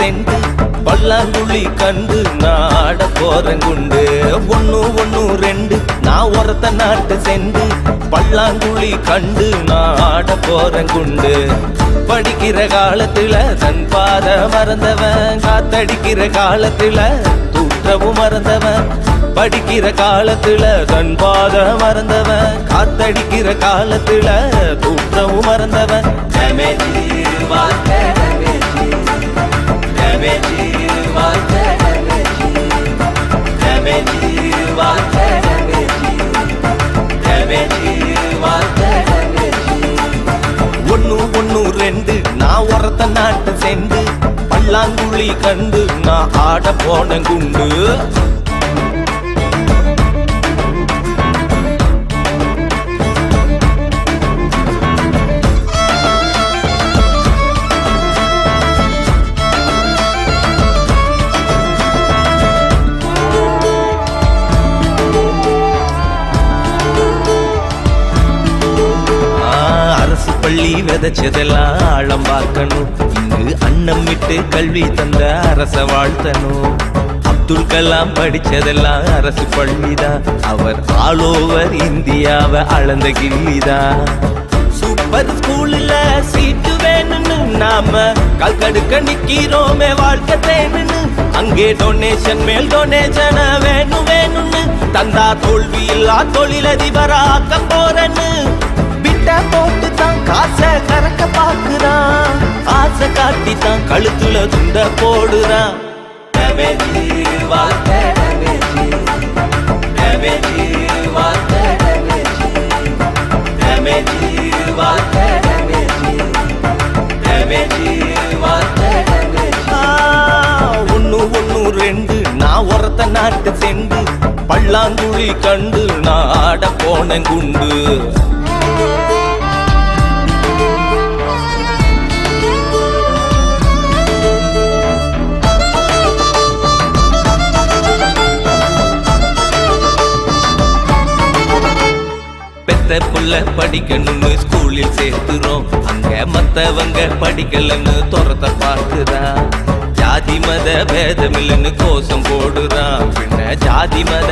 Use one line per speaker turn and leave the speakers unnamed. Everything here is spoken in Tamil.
சென்று பல்லாங்குழி கண்டு நான் ஆட போறேன் குண்டு. 1 1 2 நான் ஒருத்த நாட்டு சென்று பல்லாங்குழி கண்டு நான் ஆட போறேன் குண்டு. படிக்கிற காலத்துல தன் பாத மறந்தவன், காத்தடிக்கிற காலத்துல தூற்றவும் மறந்தவன். படிக்கிற காலத்துல தன் பாத மறந்தவன், காத்தடிக்கிற காலத்துல தூற்றவும் மறந்தவன். ஒன்னு ஒன்னு 2 நான் ஒருத்த நாட்டு சென்று பல்லாங்குழி கண்டு நான் ஆட போன குண்டு. பள்ளி விதைச்சதெல்லாம் ஆழம் பார்க்கணும், இங்கு அன்னம் விட்டு கல்வி தந்த அரச வாழ்த்தணும். அப்துல் கலாம் படிச்சதெல்லாம் அரசு பள்ளிதான், அவர் ஆல் ஓவர் இந்தியாவை அளந்த கில்லிதான். சூப்பர் ஸ்கூல்ல சீட்டு வேணும்னு நாம கால் கடுக்க நிக்கிறோமே வாழ்க்கை தேனுன்னு. அங்கே டொனேஷன் மேல் டொனேஷன் வேணும் வேணும்னு தந்தா தோல்வி இல்லா தொழிலதிபராக்க போறேன்னு. பிட்ட போட்டு தான் காசை கறக்க பாக்குறான், ஆசை காட்டி தான் கழுத்துல துண்ட போடுறான். ஒன்னு ஒன்னு 2 நான் ஒருத்த நாட்டு சென்று பல்லாங்குழி கண்டு நான் ஆட போன குண்டு. புள்ள படிக்கணும்னு ஸ்கூலில் சேர்த்துறோம், அங்க மத்தவங்க படிக்கலன்னு துரத்த பார்த்துறான். ஜாதி மத பேதமில்லைன்னு கோஷம் போடுறான், பின்ன ஜாதி மத